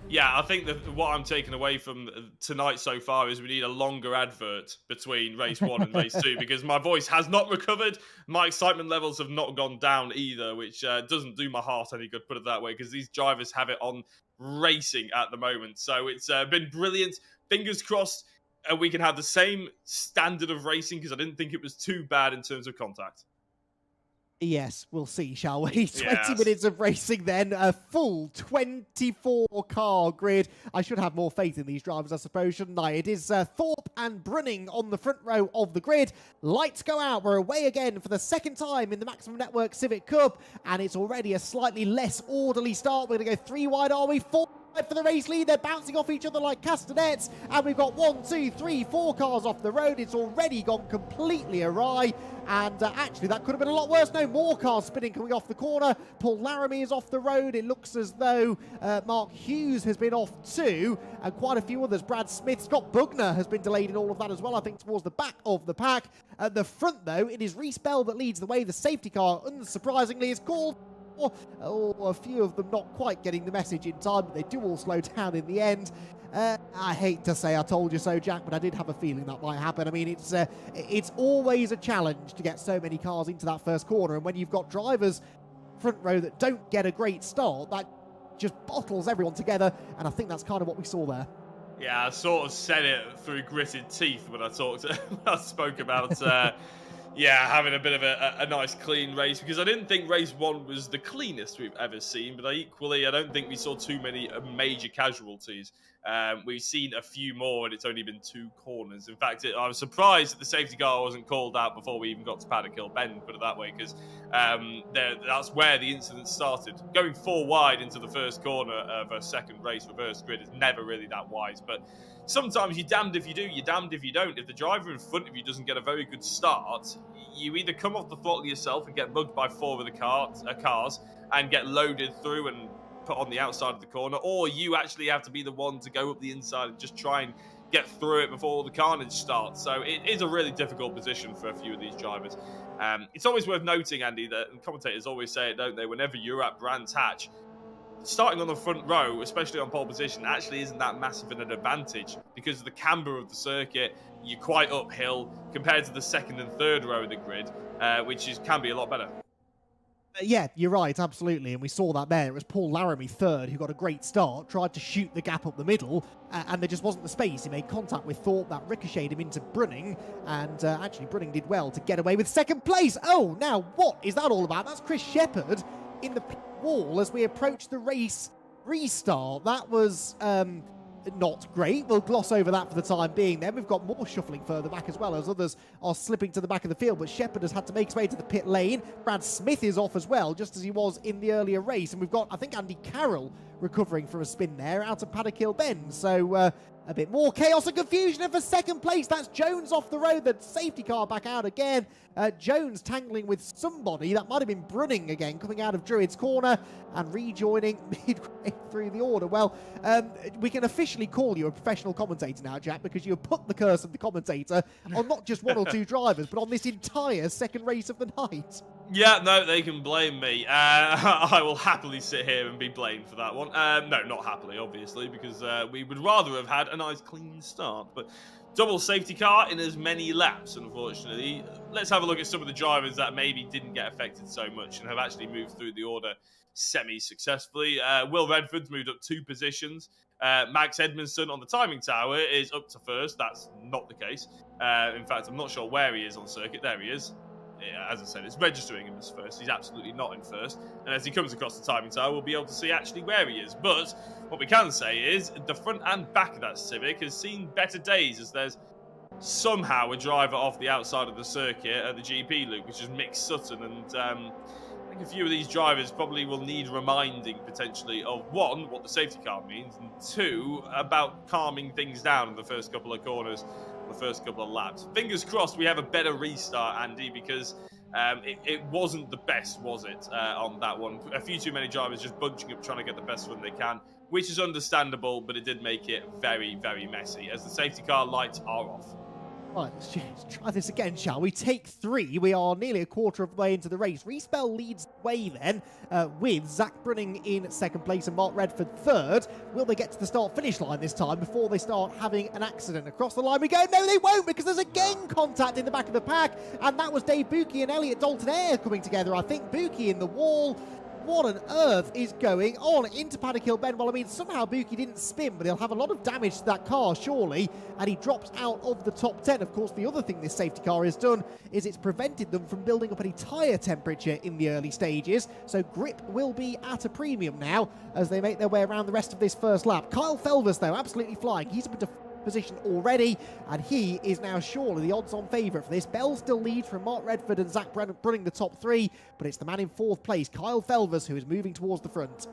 Yeah, I think that what I'm taking away from tonight so far is we need a longer advert between race 1 and race 2 because my voice has not recovered. My excitement levels have not gone down either, which doesn't do my heart any good, put it that way, because these drivers have it on racing at the moment. So it's been brilliant. Fingers crossed we can have the same standard of racing because I didn't think it was too bad in terms of contact. Yes, we'll see, shall we? 20 minutes of racing then, a full 24-car grid. I should have more faith in these drivers, I suppose, shouldn't I? It is Thorpe and Brunning on the front row of the grid. Lights go out. We're away again for the second time in the Maximum Networks Civic Cup, and it's already a slightly less orderly start. We're going to go 3 wide, are we? 4 for the race lead. They're bouncing off each other like castanets, and we've got 1, 2, 3, 4 cars off the road. It's already gone completely awry, and actually that could have been a lot worse. No more cars spinning coming off the corner. Paul Laramie is off the road. It looks as though Mark Hughes has been off too, and quite a few others. Brad Smith, Scott Bugner has been delayed in all of that as well, I think towards the back of the pack. At the front though, it is Reese Bell that leads the way. The safety car, unsurprisingly, is called. Oh, a few of them not quite getting the message in time, but they do all slow down in the end. I hate to say I told you so, Jack, but I did have a feeling that might happen. I mean, it's always a challenge to get so many cars into that first corner, and when you've got drivers front row that don't get a great start, that just bottles everyone together, and I think that's kind of what we saw there. Yeah, I sort of said it through gritted teeth when I spoke about yeah, having a bit of a nice clean race, because I didn't think race 1 was the cleanest we've ever seen, but I don't think we saw too many major casualties. We've seen a few more, and it's only been 2 corners. In fact, I was surprised that the safety car wasn't called out before we even got to Paddock Hill Bend, put it that way, because that's where the incident started. Going 4 wide into the first corner of a second race reverse grid is never really that wise, but sometimes you're damned if you do, you're damned if you don't. If the driver in front of you doesn't get a very good start, you either come off the throttle yourself and get mugged by 4 of the cars and get loaded through and put on the outside of the corner, or you actually have to be the one to go up the inside and just try and get through it before the carnage starts. So it is a really difficult position for a few of these drivers. It's always worth noting, Andy, that commentators always say it, don't they, whenever you're at Brands Hatch, starting on the front row, especially on pole position, actually isn't that massive an advantage because of the camber of the circuit. You're quite uphill compared to the second and third row of the grid, which can be a lot better. Yeah, you're right, absolutely, and we saw that there. It was Paul Laramie third, who got a great start, tried to shoot the gap up the middle, and there just wasn't the space. He made contact with Thorpe, that ricocheted him into Brunning, and actually Brunning did well to get away with second place. Oh, now what is that all about? That's Chris Shepherd in the wall as we approach the race restart. That was not great. We'll gloss over that for the time being. Then we've got more shuffling further back as well, as others are slipping to the back of the field, but Shepherd has had to make his way to the pit lane. Brad Smith is off as well, just as he was in the earlier race, and we've got, I think, Andy Carroll recovering from a spin there out of Paddock Hill Bend. So a bit more chaos and confusion, and for second place, that's Jones off the road. The safety car back out again. Jones tangling with somebody. That might have been Brunning again, coming out of Druid's corner and rejoining midway through the order. Well, we can officially call you a professional commentator now, Jack, because you have put the curse of the commentator on not just 1 or 2 drivers, but on this entire second race of the night. Yeah, no, they can blame me. I will happily sit here and be blamed for that one. No, not happily, obviously, because we would rather have had a nice clean start. But double safety car in as many laps, unfortunately. Let's have a look at some of the drivers that maybe didn't get affected so much and have actually moved through the order semi-successfully. Will Redford's moved up 2 positions. Max Edmondson on the timing tower is up to first. That's not the case. In fact, I'm not sure where he is on circuit. There he is. As I said, it's registering him as first. He's absolutely not in first. And as he comes across the timing tower, we'll be able to see actually where he is. But what we can say is the front and back of that Civic has seen better days, as there's somehow a driver off the outside of the circuit at the GP loop, which is Mick Sutton. And I think a few of these drivers probably will need reminding potentially of, 1, what the safety car means, and 2, about calming things down in the first couple of corners, the first couple of laps. Fingers crossed we have a better restart, Andy, because it wasn't the best, was it, on that one? A few too many drivers just bunching up trying to get the best run they can, which is understandable, but it did make it very, very messy as the safety car lights are off. Right, let's try this again, shall we? Take 3. We are nearly a quarter of the way into the race. Respell leads the way then, with Zach Brunning in second place and Mark Redford third. Will they get to the start-finish line this time before they start having an accident? Across the line we go. No, they won't, because there's again contact in the back of the pack, and that was Dave Buki and Elliot Dalton-Ayre coming together. I think Buki in the wall. What on earth is going on into Paddock Hill Bend? Well, I mean, somehow Buki didn't spin, but he'll have a lot of damage to that car, surely, and he drops out of the top 10. Of course, the other thing this safety car has done is it's prevented them from building up any tyre temperature in the early stages, so grip will be at a premium now as they make their way around the rest of this first lap. Kyle Felvers, though, absolutely flying. He's up into position already, and he is now surely the odds-on favourite for this. Bell still leads from Mark Redford and Zach Brunning the top 3, but it's the man in 4th place, Kyle Felvers, who is moving towards the front.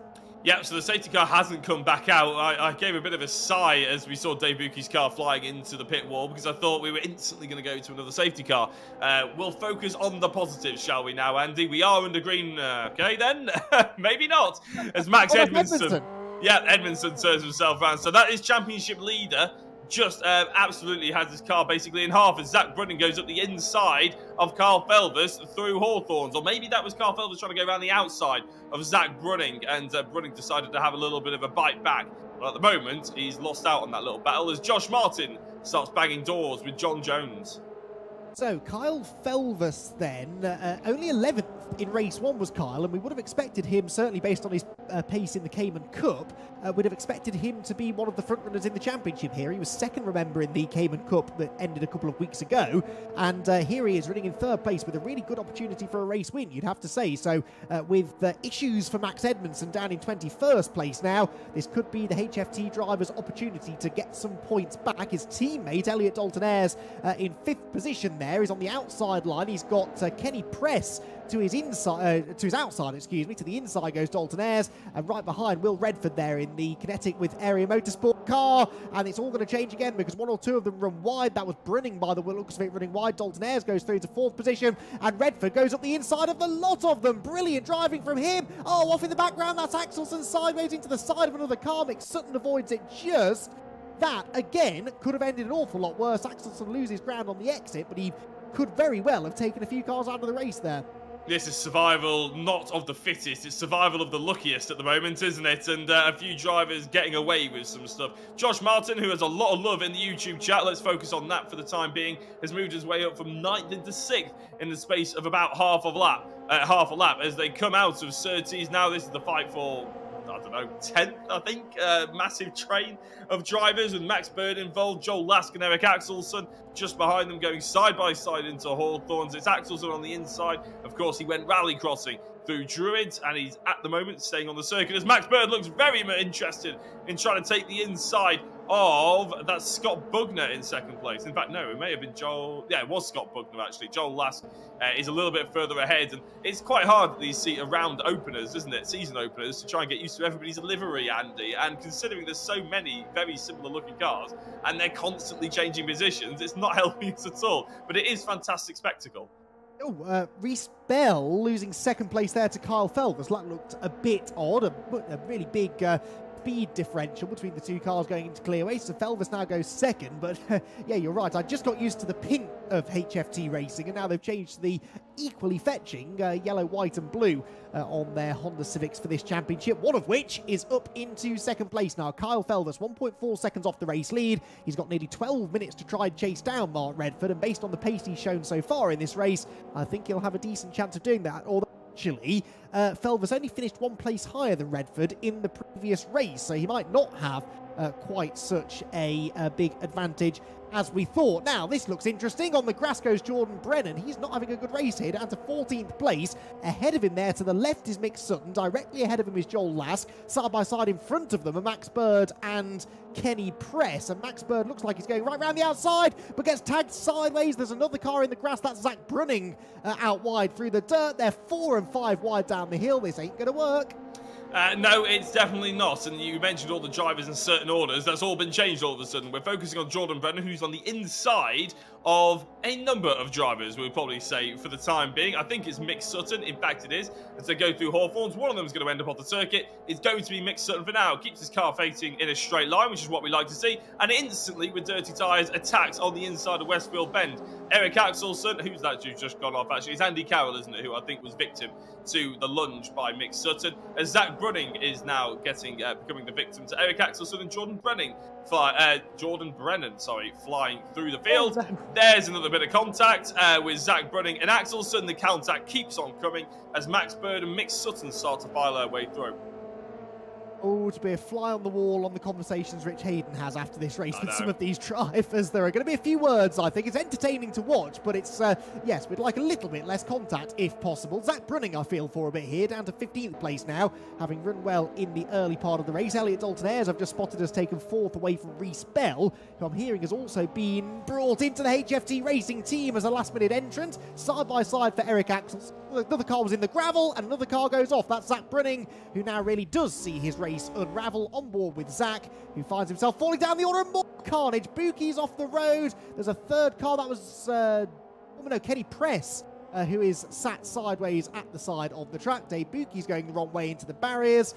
Yeah, so the safety car hasn't come back out. I gave a bit of a sigh as we saw Dave Buki's car flying into the pit wall, because I thought we were instantly going to go to another safety car. We'll focus on the positives, shall we now, Andy? We are under green. Okay, then. Maybe not. As Max Edmondson. Yeah, Edmondson turns himself around. So that is championship leader. Just absolutely has his car basically in half as Zach Brunning goes up the inside of Carl Felvers through Hawthorns. Or maybe that was Carl Felvers trying to go around the outside of Zach Brunning, and Brunning decided to have a little bit of a bite back. But at the moment, he's lost out on that little battle as Josh Martin starts banging doors with John Jones. So, Kyle Felvers then, only 11th in race 1 was Kyle, and we would have expected him, certainly based on his pace in the Cayman Cup, we'd have expected him to be one of the front runners in the championship here. He was second, remember, in the Cayman Cup that ended a couple of weeks ago, and here he is running in 3rd place with a really good opportunity for a race win, you'd have to say. So, with issues for Max Edmondson down in 21st place now, this could be the HFT driver's opportunity to get some points back. His teammate, Elliot Dalton-Ayre, in 5th position there. He's on the outside line. He's got Kenny Press to his inside, to his outside, excuse me. To the inside goes Dalton-Ayre, and right behind Will Redford there in the Kinetic with Area Motorsport car. And it's all going to change again because 1 or 2 of them run wide. That was Brunning by the looks of it running wide. Dalton-Ayre goes through to 4th position, and Redford goes up the inside of the lot of them. Brilliant driving from him. Oh, off in the background, that's Axelson sideways into the side of another car. Mick Sutton avoids it just. That, again, could have ended an awful lot worse. Axelson loses ground on the exit, but he could very well have taken a few cars out of the race there. This is survival not of the fittest, it's survival of the luckiest at the moment, isn't it? And a few drivers getting away with some stuff. Josh Martin, who has a lot of love in the YouTube chat, let's focus on that for the time being, has moved his way up from 9th into 6th in the space of about half a lap as they come out of Surtees. Now this is the fight for, I don't know, 10th, I think. Massive train of drivers with Max Bird involved, Joel Lask and Eric Axelson just behind them going side by side into Hawthorns. It's Axelson on the inside. Of course, he went rally crossing through Druids, and he's at the moment staying on the circuit as Max Bird looks very interested in trying to take the inside of that Scott Bugner in 2nd place. In fact, no, it may have been Joel. Yeah, it was Scott Bugner, actually. Joel Lask is a little bit further ahead, and it's quite hard these around openers, isn't it? Season openers, to try and get used to everybody's livery, Andy. And considering there's so many very similar looking cars, and they're constantly changing positions, it's not helping us at all. But it is fantastic spectacle. Oh, Reese Bell losing 2nd place there to Kyle Felvers. That looked a bit odd, a really big speed differential between the 2 cars going into clearway. So Felvers now goes 2nd, but yeah, you're right. I just got used to the pink of HFT racing, and now they've changed to the equally fetching yellow, white and blue on their Honda Civics for this championship, one of which is up into 2nd place now. Kyle Felvers, 1.4 seconds off the race lead. He's got nearly 12 minutes to try and chase down Mark Redford, and based on the pace he's shown so far in this race, I think he'll have a decent chance of doing that. Although actually, Felvers only finished 1 place higher than Redford in the previous race, so he might not have quite such a big advantage as we thought. Now, this looks interesting. On the grass goes Jordan Brennan. He's not having a good race here, down to 14th place. Ahead of him there to the left is Mick Sutton. Directly ahead of him is Joel Lask. Side by side in front of them are Max Bird and Kenny Press. And Max Bird looks like he's going right round the outside, but gets tagged sideways. There's another car in the grass. That's Zach Brunning out wide through the dirt. They're 4 and 5 wide down the hill. This ain't going to work. No, it's definitely not. And you mentioned all the drivers in certain orders. That's all been changed all of a sudden. We're focusing on Jordan Brennan, who's on the inside of a number of drivers, we'll probably say, for the time being. I think it's Mick Sutton. In fact, it is. As they go through Hawthorns, one of them is going to end up off the circuit. It's going to be Mick Sutton for now. Keeps his car facing in a straight line, which is what we like to see. And instantly, with dirty tyres, attacks on the inside of Westfield Bend. Eric Axelson, who's that dude just gone off, actually? It's Andy Carroll, isn't it, who I think was victim to the lunge by Mick Sutton. As Zach Brunning is now becoming the victim to Eric Axelson and Jordan Brennan flying through the field. There's another bit of contact with Zach Brunning and Axelson. The contact keeps on coming as Max Bird and Mick Sutton start to file their way through. Oh, to be a fly on the wall on the conversations Rich Hayden has after this race with some of these drivers. There are going to be a few words, I think. It's entertaining to watch, but it's, yes, we'd like a little bit less contact if possible. Zach Brunning, I feel, for a bit here, down to 15th place now, having run well in the early part of the race. Elliot Dalton-Ayres, I've just spotted, has taken 4th away from Reese Bell, who I'm hearing has also been brought into the HFT Racing team as a last-minute entrant. Side by side for Eric Axels. Another car was in the gravel, and another car goes off. That's Zach Brunning, who now really does see his race unravel on board with Zach, who finds himself falling down the order and more carnage. Buki's off the road. There's a third car. That was, Kenny Press, who is sat sideways at the side of the track. Dave Buki's going the wrong way into the barriers.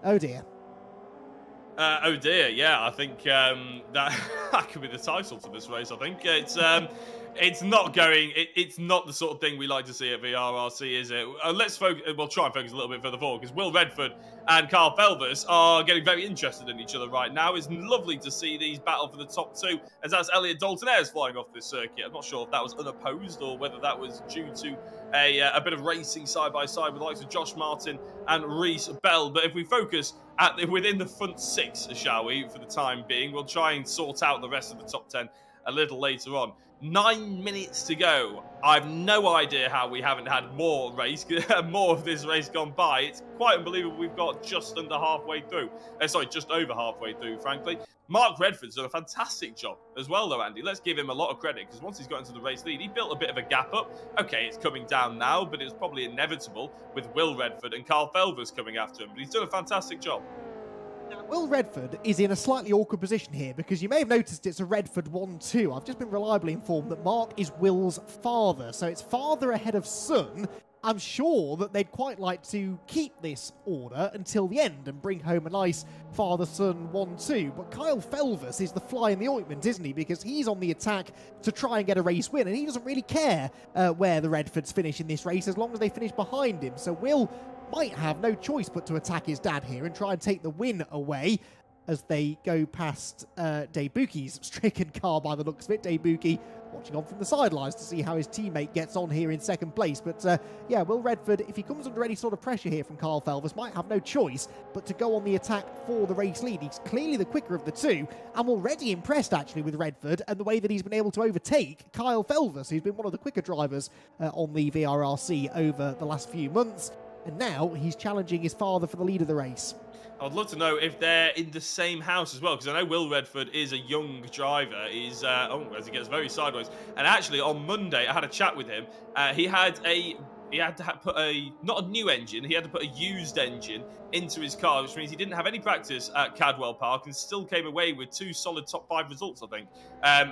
Oh, dear. Oh dear, yeah, I think that could be the title to this race. I think it's not going. It's not the sort of thing we like to see at VRRC, is it? Let's focus. We'll try and focus a little bit further forward, because Will Redford and Carl Felvers are getting very interested in each other right now. It's lovely to see these battle for the top two, as that's Elliot Dalton-Ayres flying off this circuit. I'm not sure if that was unopposed or whether that was due to a bit of racing side by side with the likes of Josh Martin and Reese Bell. But if we focus within the front six, shall we, for the time being, we'll try and sort out the rest of the top 10 a little later on. 9 minutes to go. I've no idea how we haven't had more of this race gone by. It's quite unbelievable we've got just under halfway through. Just over halfway through, frankly. Mark Redford's done a fantastic job as well, though, Andy. Let's give him a lot of credit, because once he's got into the race lead, he built a bit of a gap up. Okay, it's coming down now, but it's probably inevitable with Will Redford and Carl Felvers coming after him. But he's done a fantastic job. Will Redford is in a slightly awkward position here, because you may have noticed it's a Redford 1-2. I've just been reliably informed that Mark is Will's father, so it's father ahead of son. I'm sure that they'd quite like to keep this order until the end and bring home a nice father-son 1-2. But Kyle Felvers is the fly in the ointment, isn't he? Because he's on the attack to try and get a race win, and he doesn't really care where the Redfords finish in this race as long as they finish behind him. So Will might have no choice but to attack his dad here and try and take the win away as they go past Dave Buki's stricken car by the looks of it. Dave Buki watching on from the sidelines to see how his teammate gets on here in second place. But yeah, Will Redford, if he comes under any sort of pressure here from Carl Felvers, might have no choice but to go on the attack for the race lead. He's clearly the quicker of the two. I'm already impressed, actually, with Redford and the way that he's been able to overtake Kyle Felvers, who's been one of the quicker drivers on the VRRC over the last few months. And now he's challenging his father for the lead of the race. I'd love to know if they're in the same house as well, because I know Will Redford is a young driver. He's, as he gets very sideways. And actually, on Monday, I had a chat with him. He had to put not a new engine, he had to put a used engine into his car, which means he didn't have any practice at Cadwell Park and still came away with 2 solid top 5 results, I think.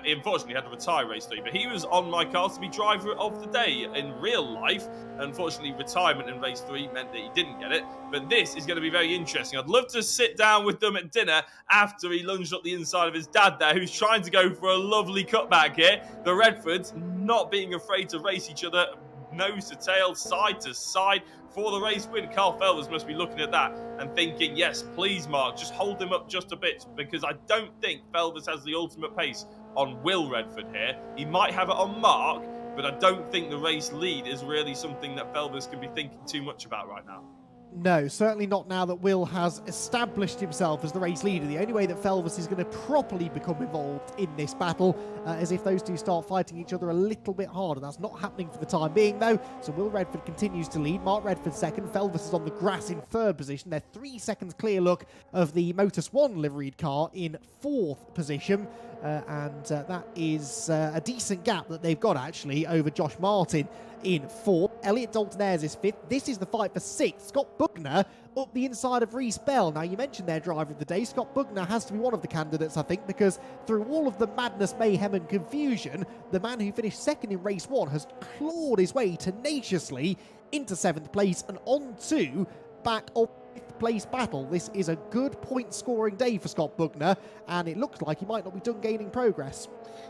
He unfortunately had to retire race 3, but he was on my car to be driver of the day in real life. Unfortunately, retirement in race 3 meant that he didn't get it, but this is going to be very interesting. I'd love to sit down with them at dinner after he lunged up the inside of his dad there, who's trying to go for a lovely cutback here. The Redfords not being afraid to race each other nose to tail, side to side for the race win. Carl Felvers must be looking at that and thinking, yes, please, Mark, just hold him up just a bit, because I don't think Felvers has the ultimate pace on Will Redford here. He might have it on Mark, but I don't think the race lead is really something that Felvers can be thinking too much about right now. No, certainly not now that Will has established himself as the race leader. The only way that Felvers is going to properly become involved in this battle is if those two start fighting each other a little bit harder. That's not happening for the time being, though. So Will Redford continues to lead. Mark Redford second. Felvers is on the grass in third position. They're 3 seconds clear look of the Motus One liveried car in fourth position. and that is a decent gap that they've got actually over Josh Martin in 4th. Elliot Dalton-Ayres is 5th. This is the fight for 6th. Scott Bugner up the inside of Reece Bell. Now, you mentioned their driver of the day. Scott Bugner has to be one of the candidates, I think, because through all of the madness, mayhem and confusion, the man who finished 2nd in race 1 has clawed his way tenaciously into 7th place and on to back of 5th place battle. This is a good point scoring day for Scott Bugner, and it looks like he might not be done gaining progress.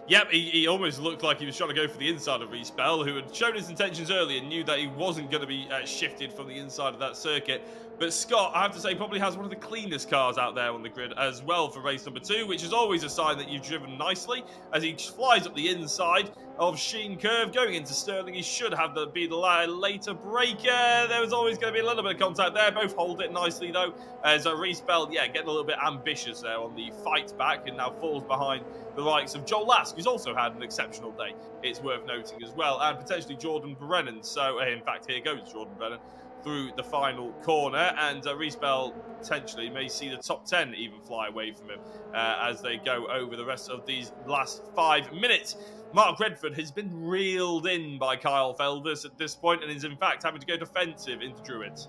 Yep, he almost looked like he was trying to go for the inside of Reece Bell, who had shown his intentions early and knew that he wasn't going to be shifted from the inside of that circuit. But Scott, I have to say, probably has one of the cleanest cars out there on the grid as well for race number 2, which is always a sign that you've driven nicely. As he flies up the inside of Sheen Curve, going into Stirling, he should have be the later breaker. There was always going to be a little bit of contact there. Both hold it nicely, though. As Reece Bell, getting a little bit ambitious there on the fight back and now falls behind the likes of Joel Lask, who's also had an exceptional day, it's worth noting as well, and potentially Jordan Brennan. So, in fact, here goes Jordan Brennan through the final corner, and Reece Bell potentially may see the top 10 even fly away from him as they go over the rest of these last 5 minutes. Mark Redford has been reeled in by Kyle Felvis at this point and is in fact having to go defensive into Druids.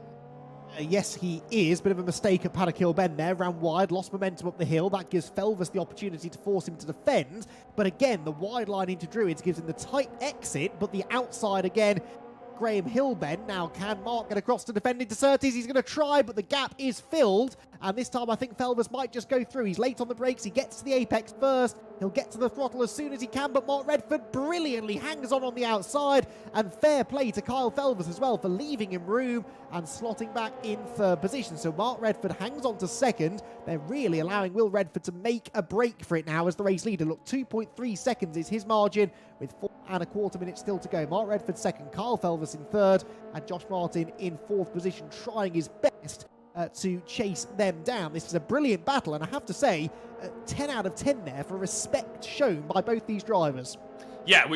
Yes, he is. Bit of a mistake at Paddock Hill Bend there. Ran wide, lost momentum up the hill. That gives Felvis the opportunity to force him to defend. But again, the wide line into Druids gives him the tight exit, but the outside again, Graham Hillben. Now, can Mark get across to defend into Surtees? He's going to try, but the gap is filled. And this time, I think Felvis might just go through. He's late on the brakes. He gets to the apex first. He'll get to the throttle as soon as he can, but Mark Redford brilliantly hangs on the outside. And fair play to Kyle Felvis as well for leaving him room and slotting back in 3rd position. So Mark Redford hangs on to 2nd. They're really allowing Will Redford to make a break for it now as the race leader. Look, 2.3 seconds is his margin with 4.25 minutes still to go. Mark Redford 2nd, Kyle Felvis in 3rd, and Josh Martin in 4th position, trying his best to chase them down. This is a brilliant battle, and I have to say, 10 out of 10 there for respect shown by both these drivers. Yeah,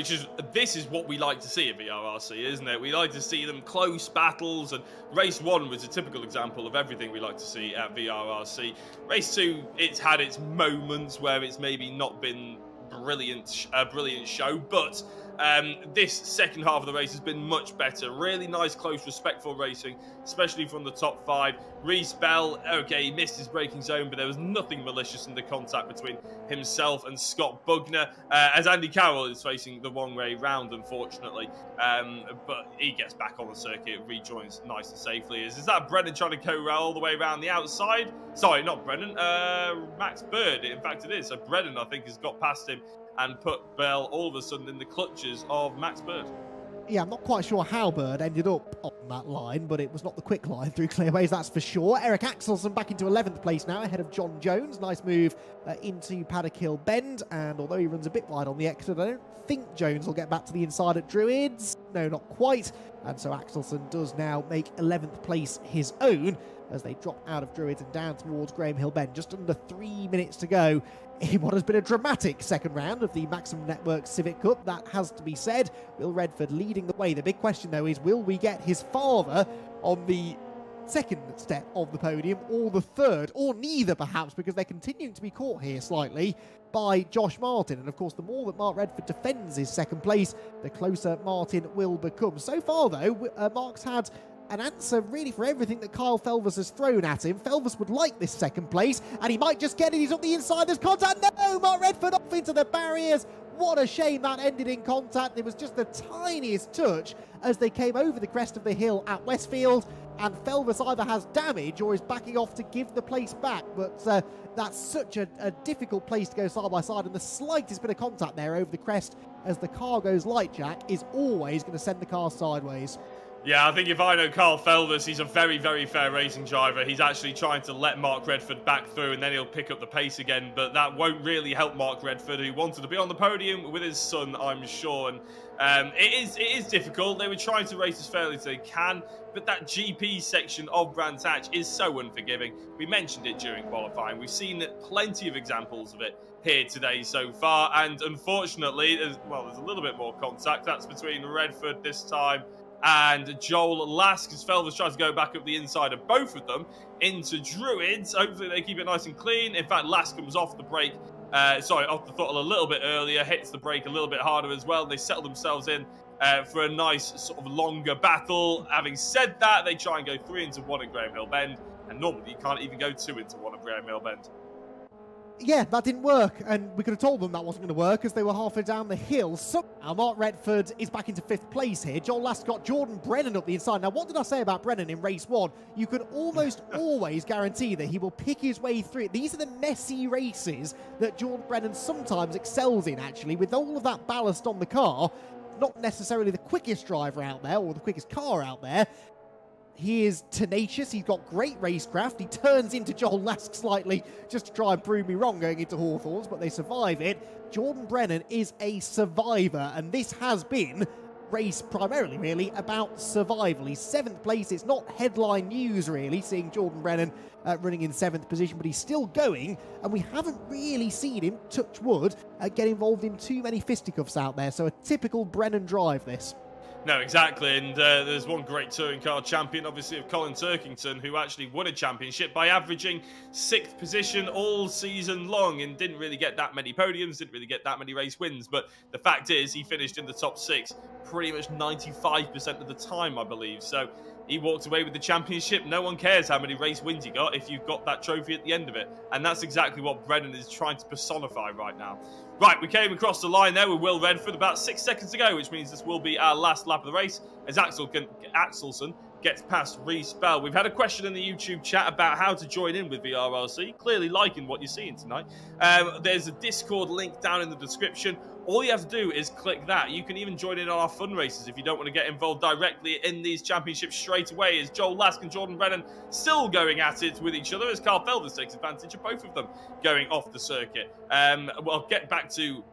this is what we like to see at VRRC, isn't it? We like to see them close battles, and race 1 was a typical example of everything we like to see at VRRC. Race 2, it's had its moments where it's maybe not been a brilliant show, but this second half of the race has been much better. Really nice, close, respectful racing, especially from the top 5. Reece Bell, okay, he missed his braking zone, but there was nothing malicious in the contact between himself and Scott Bugner, as Andy Carroll is facing the wrong way round, unfortunately. But he gets back on the circuit, rejoins nice and safely. Is that Brennan trying to go all the way around the outside? Sorry, not Brennan, Max Bird, in fact it is. So Brennan, I think, has got past him and put Bell all of a sudden in the clutches of Max Bird. Yeah, I'm not quite sure how Bird ended up on that line, but it was not the quick line through clearways, that's for sure. Eric Axelson back into 11th place now, ahead of John Jones. Nice move into Paddock Hill Bend, and although he runs a bit wide on the exit, I don't think Jones will get back to the inside at Druids. No, not quite. And so Axelson does now make 11th place his own as they drop out of Druids and down towards Graham Hill Bend. Just under 3 minutes to go in what has been a dramatic second round of the Maximum Networks Civic Cup. That has to be said. Will Redford leading the way. The big question, though, is will we get his father on the second step of the podium, or the third, or neither perhaps, because they're continuing to be caught here slightly by Josh Martin. And of course, the more that Mark Redford defends his second place, the closer Martin will become. So far, though, Mark's had an answer really for everything that Kyle Felvis has thrown at him. Felvis would like this second place, and he might just get it. He's up the inside. There's contact. No! Mark Redford off into the barriers. What a shame that ended in contact. It was just the tiniest touch as they came over the crest of the hill at Westfield, and Felvis either has damage or is backing off to give the place back. But that's such a difficult place to go side by side, and the slightest bit of contact there over the crest as the car goes light, Jack, is always going to send the car sideways. Yeah, I think if I know Carl Felvis, he's a very, very fair racing driver. He's actually trying to let Mark Redford back through, and then he'll pick up the pace again. But that won't really help Mark Redford, who wanted to be on the podium with his son, I'm sure. And it is difficult. They were trying to race as fairly as they can, but that GP section of Brands Hatch is so unforgiving. We mentioned it during qualifying. We've seen plenty of examples of it here today so far. And unfortunately, there's a little bit more contact. That's between Redford this time and Joel Lask, as Felvis tries to go back up the inside of both of them into Druids. Hopefully they keep it nice and clean. In fact, Lask comes off the brake off the throttle a little bit earlier, hits the brake a little bit harder as well. They settle themselves in for a nice sort of longer battle. Having said that, they try and go 3 into 1 at Graham Hill Bend, and normally you can't even go 2 into 1 at Graham Hill Bend. Yeah, that didn't work, and we could have told them that wasn't going to work as they were halfway down the hill. Somehow Mark Redford is back into 5th place here. Joel Last got Jordan Brennan up the inside. Now, what did I say about Brennan in race 1? You could almost always guarantee that he will pick his way through. These are the messy races that Jordan Brennan sometimes excels in, actually, with all of that ballast on the car. Not necessarily the quickest driver out there or the quickest car out there. He is tenacious. He's got great racecraft. He turns into Joel Lask slightly just to try and prove me wrong going into Hawthorns, but they survive it. Jordan Brennan is a survivor, and this has been race primarily really about survival. He's 7th place. It's not headline news really seeing Jordan Brennan running in 7th position, but he's still going, and we haven't really seen him, touch wood, get involved in too many fisticuffs out there. So a typical Brennan drive this. No, exactly, and there's one great touring car champion, obviously, of Colin Turkington, who actually won a championship by averaging 6th position all season long and didn't really get that many podiums, didn't really get that many race wins, but the fact is he finished in the top 6 pretty much 95% of the time, I believe, so he walked away with the championship. No one cares how many race wins you got if you've got that trophy at the end of it, and that's exactly what Brennan is trying to personify right now. Right, we came across the line there with Will Redford about 6 seconds ago, which means this will be our last lap of the race as Axelson gets past Reece Bell. We've had a question in the YouTube chat about how to join in with VRRC. Clearly liking what you're seeing tonight. There's a Discord link down in the description. All you have to do is click that. You can even join in on our fundraisers if you don't want to get involved directly in these championships straight away, as Joel Lask and Jordan Brennan still going at it with each other as Carl Felder takes advantage of both of them going off the circuit. I'll get back to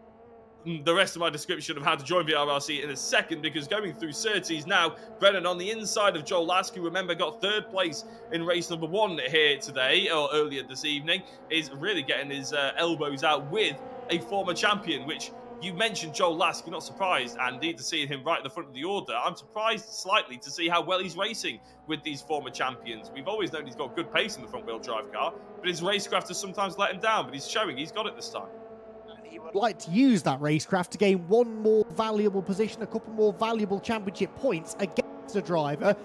the rest of my description of how to join VRRC in a second, because going through Surtees now, Brennan on the inside of Joel Lask, who remember got 3rd place in race number 1 here today, or earlier this evening, is really getting his elbows out with a former champion, which you mentioned Joel Lask. You're not surprised, Andy, to see him right at the front of the order. I'm surprised slightly to see how well he's racing with these former champions. We've always known he's got good pace in the front-wheel drive car, but his racecraft has sometimes let him down, but he's showing he's got it this time. He would like to use that racecraft to gain one more valuable position, a couple more valuable championship points against a driver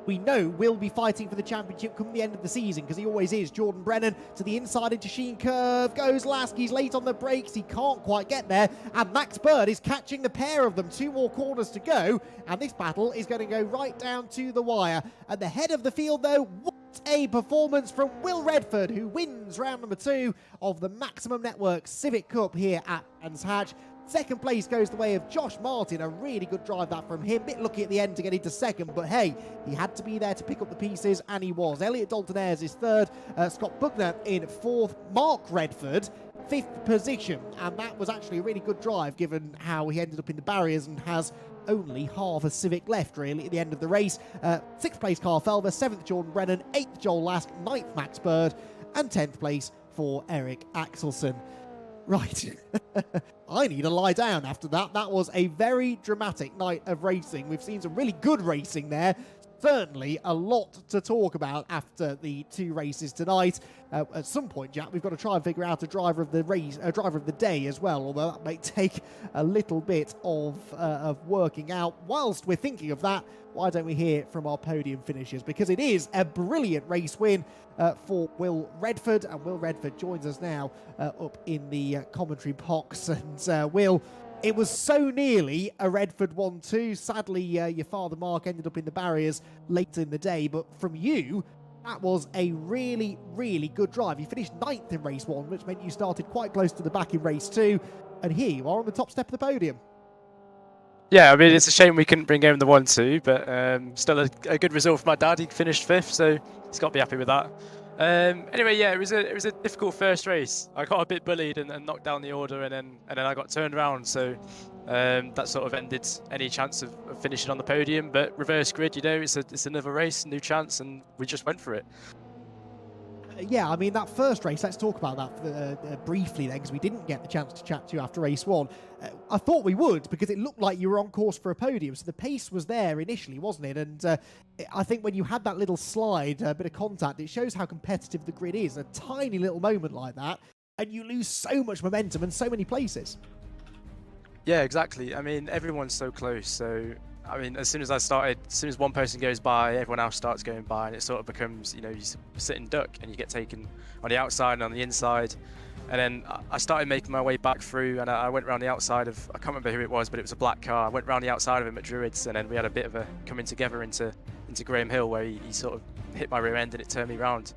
we know will be fighting for the championship come the end of the season, because he always is. Jordan Brennan to the inside into Sheen Curve goes Lask. He's late on the brakes. He can't quite get there. And Max Bird is catching the pair of them. 2 more corners to go. And this battle is going to go right down to the wire. At the head of the field, though, what a performance from Will Redford, who wins round number 2 of the Maximum Networks Civic Cup here at Brands Hatch. 2nd place goes the way of Josh Martin. A really good drive that from him. Bit lucky at the end to get into 2nd, but hey, he had to be there to pick up the pieces, and he was. Elliot Dalton Ayres is 3rd. Scott Bugner in 4th. Mark Redford, 5th position, and that was actually a really good drive given how he ended up in the barriers and has only half a Civic left really at the end of the race. 6th place Carl Felder, 7th Jordan Brennan, 8th Joel Lask, 9th Max Bird, and 10th place for Eric Axelson. Right. I need to lie down after that. That was a very dramatic night of racing. We've seen some really good racing there. Certainly a lot to talk about after the 2 races tonight. At some point, Jack, we've got to try and figure out a driver of the race, a driver of the day as well, although that may take a little bit of working out. Whilst we're thinking of that, why don't we hear from our podium finishers? Because it is a brilliant race win for Will Redford, and Will Redford joins us now up in the commentary box. And Will, it was so nearly a Redford 1-2. Sadly, your father Mark ended up in the barriers later in the day, but from you, that was a really, really good drive. You finished 9th in race 1, which meant you started quite close to the back in race 2, and here you are on the top step of the podium. Yeah, I mean, it's a shame we couldn't bring home the 1-2, but still a good result for my dad. He finished 5th, so he's got to be happy with that. Anyway, yeah, it was a difficult first race. I got a bit bullied and knocked down the order, and then I got turned around, so that sort of ended any chance of finishing on the podium. But reverse grid, you know, it's another race, new chance, and we just went for it. Yeah, I mean, that first race, let's talk about that briefly then, because we didn't get the chance to chat to you after race 1. I thought we would, because it looked like you were on course for a podium, so the pace was there initially, wasn't it? And I think when you had that little slide, a bit of contact, it shows how competitive the grid is. A tiny little moment like that and you lose so much momentum and so many places. Yeah, exactly. I mean, everyone's so close. So, I mean, as soon as one person goes by, everyone else starts going by, and it sort of becomes, you know, you sit and duck, and you get taken on the outside and on the inside. And then I started making my way back through, and I went around the outside of, I can't remember who it was, but it was a black car. I went around the outside of him at Druids, and then we had a bit of a coming together into Graham Hill, where he sort of hit my rear end and it turned me round.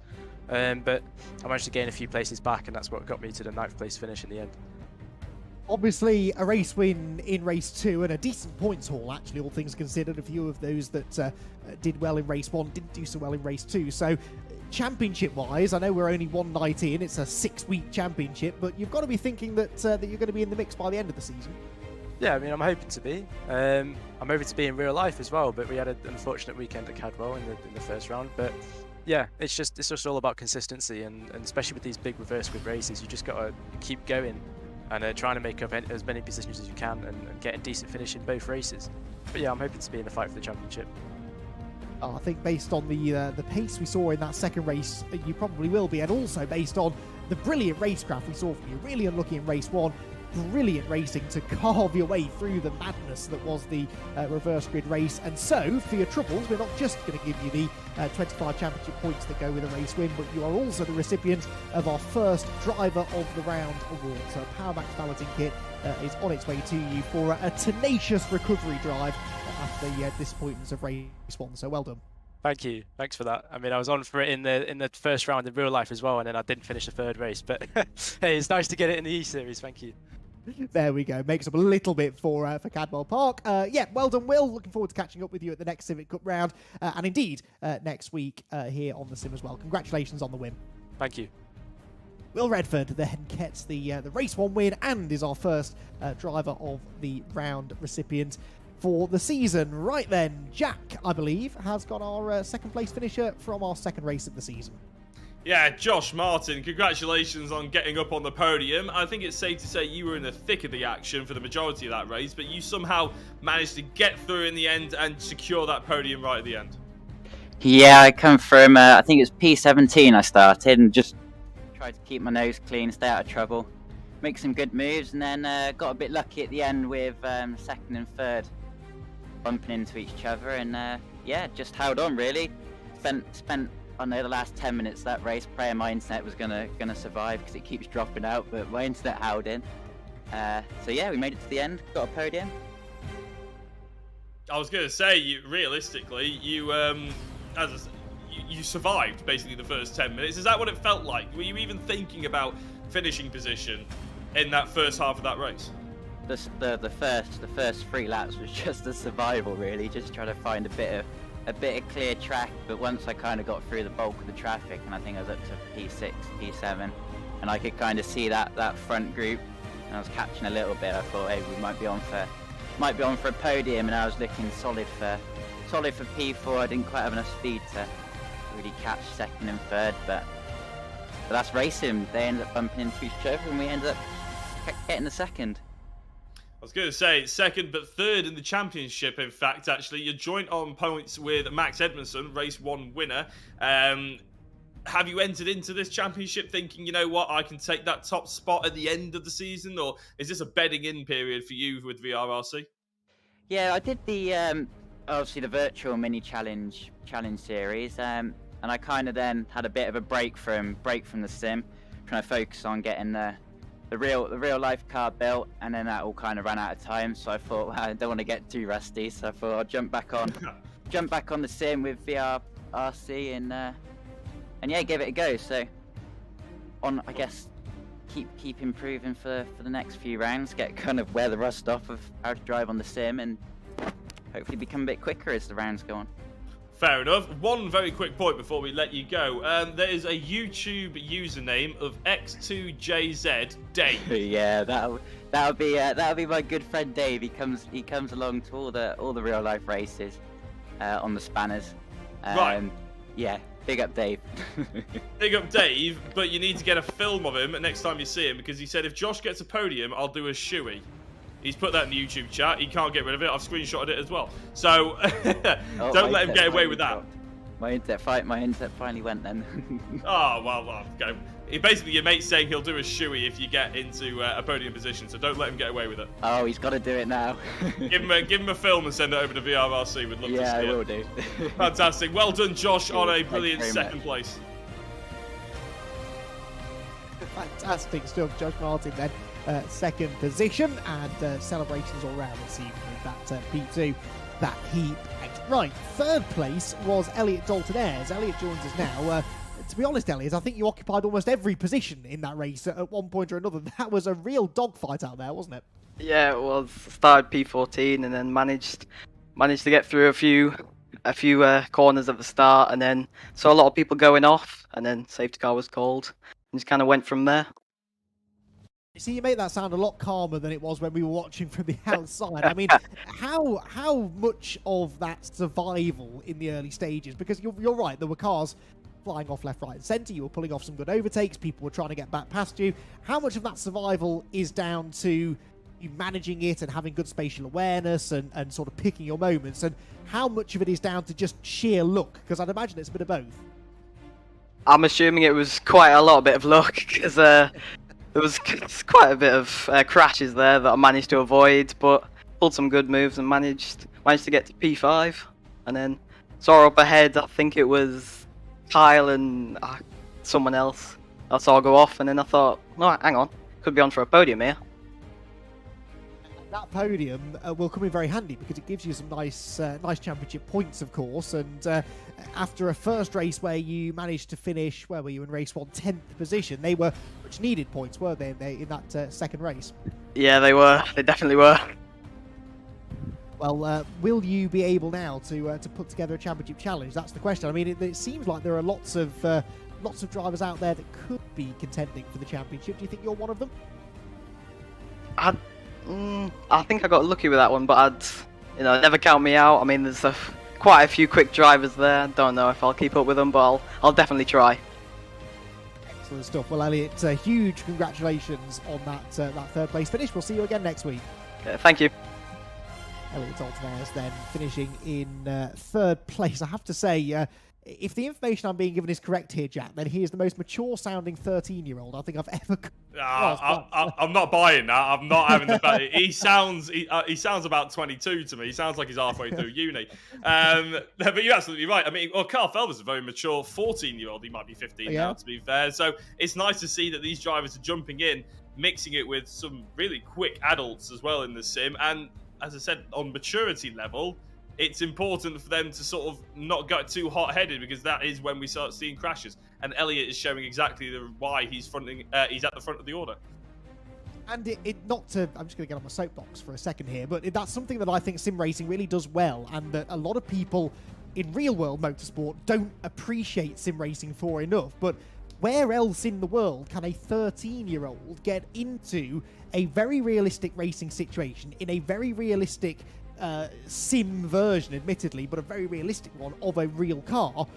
But I managed to gain a few places back, and that's what got me to the 9th place finish in the end. Obviously, a race win in race 2 and a decent points haul, actually, all things considered. A few of those that did well in race 1 didn't do so well in race 2. So, championship-wise, I know we're only one night in. It's a 6-week championship, but you've got to be thinking that you're going to be in the mix by the end of the season. Yeah, I mean, I'm hoping to be. I'm hoping to be in real life as well, but we had an unfortunate weekend at Cadwell in the first round. But yeah, it's just all about consistency, and especially with these big reverse grid races, you just got to keep going and trying to make up as many positions as you can and get a decent finish in both races. But yeah, I'm hoping to be in the fight for the championship. I think based on the pace we saw in that second race, you probably will be, and also based on the brilliant racecraft we saw from you. Really unlucky in race 1, brilliant racing to carve your way through the madness that was the reverse grid race. And so, for your troubles, we're not just going to give you the 25 championship points that go with a race win, but you are also the recipient of our first Driver of the Round award. So, a Powermax Valeting kit is on its way to you for a tenacious recovery drive after the disappointments of race 1. So, well done. Thank you. Thanks for that. I mean, I was on for it in the first round in real life as well, and then I didn't finish the 3rd race. But hey, it's nice to get it in the E-Series. Thank you. There we go. Makes up a little bit for Cadwell Park. Yeah, well done, Will. Looking forward to catching up with you at the next Civic Cup round, and indeed next week here on the Sim as well. Congratulations on the win. Thank you. Will Redford then gets the race 1 win and is our first driver of the round recipient for the season. Right then, Jack, I believe, has got our second place finisher from our second race of the season. Yeah, Josh Martin, congratulations on getting up on the podium. I think it's safe to say you were in the thick of the action for the majority of that race, but you somehow managed to get through in the end and secure that podium right at the end. Yeah, I come from, I think it was P17 I started, and just tried to keep my nose clean, stay out of trouble, make some good moves, and then got a bit lucky at the end with 2nd and 3rd bumping into each other, and yeah, just held on really. Spent I know the last 10 minutes of that race praying my internet was gonna survive because it keeps dropping out, but my internet held in. So yeah, we made it to the end, got a podium. I was going to say, realistically, you survived basically the first 10 minutes. Is that what it felt like? Were you even thinking about finishing position in that first half of that race? The first 3 laps was just a survival really, just trying to find a bit of clear track. But once I kind of got through the bulk of the traffic, and I think I was up to P6, P7, and I could kind of see that front group, and I was catching a little bit. I thought, hey, we might be on for a podium, and I was looking solid for P4. I didn't quite have enough speed to really catch 2nd and 3rd, but that's racing. They ended up bumping into each other, and we ended up getting the 2nd. I was going to say 2nd, but 3rd in the championship, in fact, actually. You're joint on points with Max Edmondson, race 1 winner. Have you entered into this championship thinking, you know what, I can take that top spot at the end of the season? Or is this a bedding in period for you with VRRC? Yeah, I did the, obviously the virtual mini challenge series. And I kind of then had a bit of a break from the sim, trying to focus on getting the real life car built, and then that all kind of ran out of time. So I thought, well, I don't want to get too rusty, so I thought I'll jump back on the sim with VRRC, and yeah, give it a go. So I guess keep improving for the next few rounds, get kind of wear the rust off of how to drive on the sim, and hopefully become a bit quicker as the rounds go on. Fair enough. One very quick point before we let you go. There is a YouTube username of X2JZ Dave. Yeah, that'll be my good friend Dave. He comes along to all the real life races on the spanners. Right. Yeah, big up Dave. Big up Dave, but you need to get a film of him next time you see him, because he said if Josh gets a podium, I'll do a shoey. He's put that in the YouTube chat. He can't get rid of it. I've screenshotted it as well. So don't let him get away with that. My internet finally went then. Oh, well, okay. basically your mate's saying he'll do a shoey if you get into a podium position, so don't let him get away with it. Oh, he's got to do it now. give him a film and send it over to VRRC. We'd love to see it. Yeah, I will do. Fantastic. Well done, Josh, on a brilliant second place. Fantastic stuff, Josh Martin then. Second position, and celebrations all round this evening with that P2 that he bagged. Right, third place was Elliot Dalton-Ayres. Elliot joins us now. To be honest, Elliot, I think you occupied almost every position in that race at one point or another. That was a real dogfight out there, wasn't it? Yeah, it was. Started P14 and then managed to get through a few corners at the start, and then saw a lot of people going off, and then safety car was called, and just kind of went from there. You see, you make that sound a lot calmer than it was when we were watching from the outside. I mean, how much of that survival in the early stages? Because you're right, there were cars flying off left, right, and centre. You were pulling off some good overtakes. People were trying to get back past you. How much of that survival is down to you managing it and having good spatial awareness and sort of picking your moments? And how much of it is down to just sheer luck? Because I'd imagine it's a bit of both. I'm assuming it was quite a lot, bit of luck, because there was quite a bit of crashes there that I managed to avoid, but pulled some good moves and managed to get to P5, and then saw up ahead, I think it was Kyle and someone else. I saw go off, and then I thought, no, hang on, could be on for a podium here. That podium will come in very handy because it gives you some nice championship points, of course. And after a first race where you managed to finish, where were you in race 1, 10th position? They were much needed points, were they, in that second race? Yeah, they were. They definitely were. Well, will you be able now to put together a championship challenge? That's the question. I mean, it seems like there are lots of drivers out there that could be contending for the championship. Do you think you're one of them? I think I got lucky with that one, but never count me out. I mean, there's quite a few quick drivers there. Don't know if I'll keep up with them, but I'll definitely try. Excellent stuff. Well, Elliot, huge congratulations on that third place finish. We'll see you again next week. Okay, thank you. Elliot Dalton-Ayres then finishing in third place. I have to say, if the information I'm being given is correct here, Jack, then he is the most mature-sounding 13-year-old I think I've ever. I'm not buying that. I'm not having the bet. He sounds about 22 to me. He sounds like he's halfway through uni. But you're absolutely right. I mean, Carl Felber's a very mature 14-year-old. He might be 15 now, to be fair. So it's nice to see that these drivers are jumping in, mixing it with some really quick adults as well in the sim. And as I said, on maturity level, it's important for them to sort of not get too hot-headed, because that is when we start seeing crashes. And Elliot is showing exactly why he's at the front of the order. And I'm just going to get on my soapbox for a second here, but that's something that I think sim racing really does well, and that a lot of people in real-world motorsport don't appreciate sim racing for enough. But where else in the world can a 13-year-old get into a very realistic racing situation in a very realistic sim version, admittedly, but a very realistic one of a real car,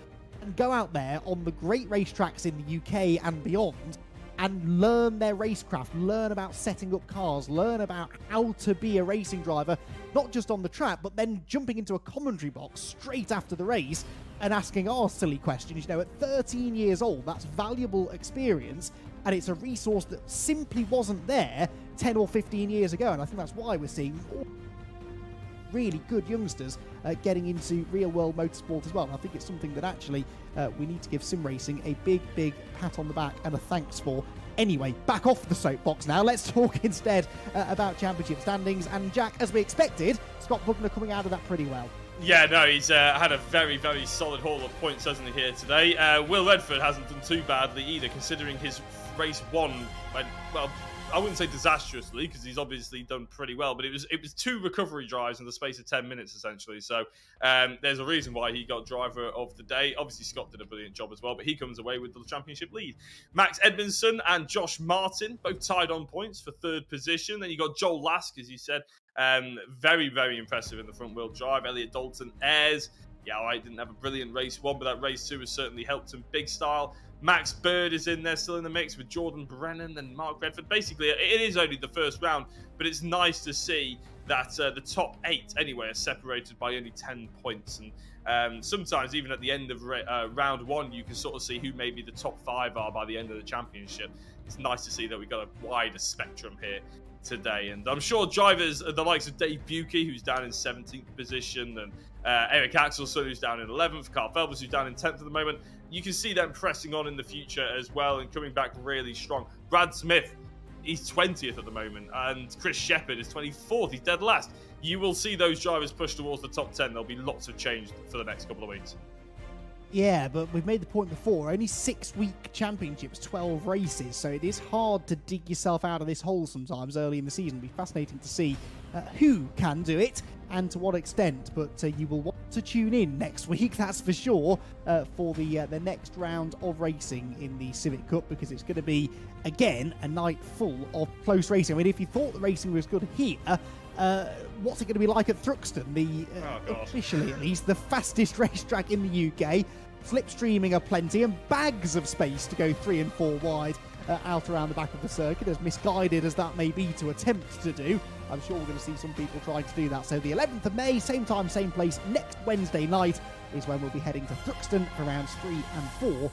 and go out there on the great racetracks in the UK and beyond and learn their racecraft, learn about setting up cars, learn about how to be a racing driver, not just on the track, but then jumping into a commentary box straight after the race and asking our silly questions. At 13 years old, that's valuable experience, and it's a resource that simply wasn't there 10 or 15 years ago, and I think that's why we're seeing more really good youngsters getting into real-world motorsport as well. And I think it's something that actually we need to give sim racing a big, big pat on the back and a thanks for. Anyway, back off the soapbox now. Let's talk instead about championship standings. And Jack, as we expected, Scott Bugner coming out of that pretty well. Yeah, no, he's had a very, very solid haul of points, hasn't he, here today? Will Redford hasn't done too badly either, considering his race 1 went, well, I wouldn't say disastrously, because he's obviously done pretty well, but it was 2 recovery drives in the space of 10 minutes, essentially. So there's a reason why he got driver of the day. Obviously, Scott did a brilliant job as well, but he comes away with the championship lead. Max Edmondson and Josh Martin both tied on points for 3rd position. Then you got Joel Lask, as you said, very, very impressive in the front-wheel drive. Elliot Dalton-Ayres, yeah, all right, didn't have a brilliant race 1, but that race 2 has certainly helped him big style. Max Bird is in there, still in the mix with Jordan Brennan and Mark Redford. Basically, it is only the first round, but it's nice to see that the top 8, anyway, are separated by only 10 points. And sometimes, even at the end of round 1, you can sort of see who maybe the top 5 are by the end of the championship. It's nice to see that we've got a wider spectrum here today, and I'm sure drivers the likes of Dave Buki, who's down in 17th position, and Eric Axelson, who's down in 11th, Carl Felbers, who's down in 10th at the moment, you can see them pressing on in the future as well and coming back really strong. Brad Smith, he's 20th at the moment, and Chris Shepherd is 24th, he's dead last. You will see those drivers push towards the top 10. There'll be lots of change for the next couple of weeks. Yeah, but we've made the point before, only 6-week championships, 12 races, so it is hard to dig yourself out of this hole sometimes early in the season. It'll be fascinating to see who can do it and to what extent, but you will want to tune in next week, that's for sure, for the next round of racing in the Civic Cup, because it's going to be, again, a night full of close racing. I mean, if you thought the racing was good here, what's it going to be like at Thruxton, officially at least, the fastest racetrack in the UK? Slipstreaming aplenty and bags of space to go 3 and 4 wide out around the back of the circuit, as misguided as that may be to attempt to do. I'm sure we're going to see some people trying to do that. So the 11th of May, same time, same place, next Wednesday night is when we'll be heading to Thruxton for rounds 3 and 4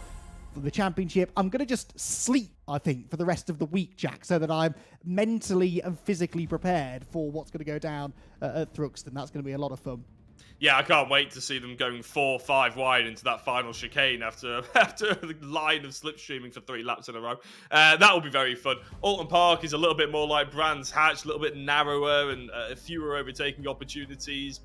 for the championship. I'm going to just sleep, I think, for the rest of the week, Jack, so that I'm mentally and physically prepared for what's going to go down at Thruxton. That's going to be a lot of fun. Yeah, I can't wait to see them going 4-5 wide into that final chicane after the line of slipstreaming for 3 laps in a row. That will be very fun. Alton Park is a little bit more like Brands Hatch, a little bit narrower and fewer overtaking opportunities.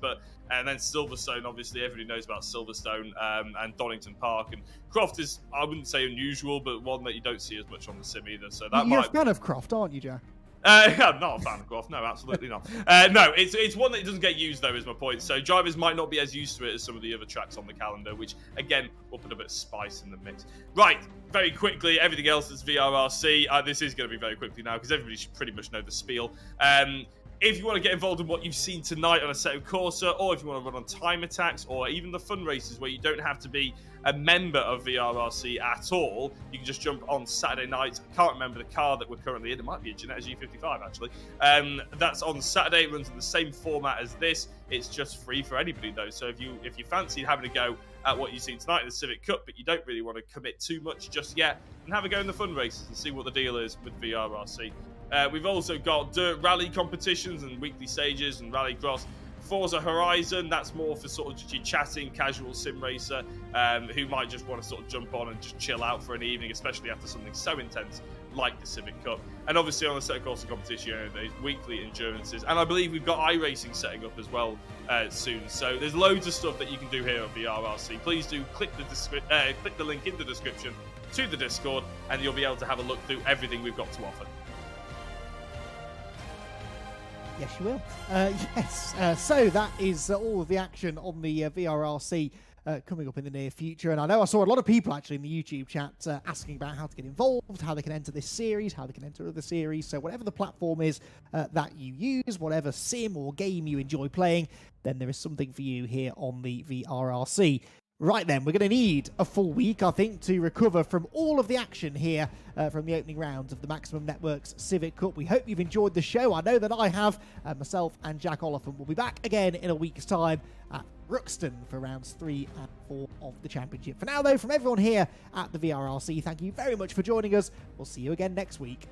And then Silverstone, obviously, everybody knows about Silverstone, and Donington Park. And Croft is, I wouldn't say unusual, but one that you don't see as much on the sim either. So you're a fan of Croft, aren't you, Jack? I'm not a fan of Croft. No, absolutely not. No, it's one that doesn't get used, though, is my point. So drivers might not be as used to it as some of the other tracks on the calendar, which, again, will put a bit of spice in the mix. Right, very quickly, everything else that's VRRC. This is going to be very quickly now, because everybody should pretty much know the spiel. If you want to get involved in what you've seen tonight on Assetto Corsa, or if you want to run on time attacks, or even the fun races where you don't have to be a member of VRRC at all, you can just jump on Saturday night. I can't remember the car that we're currently in. It might be a Ginetta G55, actually. That's on Saturday. It runs in the same format as this. It's just free for anybody, though. So if you fancy having a go at what you've seen tonight in the Civic Cup, but you don't really want to commit too much just yet, then have a go in the fun races and see what the deal is with VRRC. We've also got dirt rally competitions and weekly stages and rallycross. Forza Horizon, that's more for sort of just your chatting, casual sim racer who might just want to sort of jump on and just chill out for an evening, especially after something so intense like the Civic Cup. And obviously on the Assetto Corsa competition, there's weekly endurances. And I believe we've got iRacing setting up as well soon. So there's loads of stuff that you can do here on VRRC. Please do click the link in the description to the Discord, and you'll be able to have a look through everything we've got to offer. Yes, you will. Yes. So that is all of the action on the VRRC coming up in the near future. And I know I saw a lot of people actually in the YouTube chat asking about how to get involved, how they can enter this series, how they can enter other series. So whatever the platform is that you use, whatever sim or game you enjoy playing, then there is something for you here on the VRRC. Right then, we're going to need a full week, I think, to recover from all of the action here from the opening rounds of the Maximum Networks Civic Cup. We hope you've enjoyed the show. I know that I have. Myself and Jack Oliphant will be back again in a week's time at Ruxton for rounds 3 and 4 of the championship. For now, though, from everyone here at the VRRC, thank you very much for joining us. We'll see you again next week.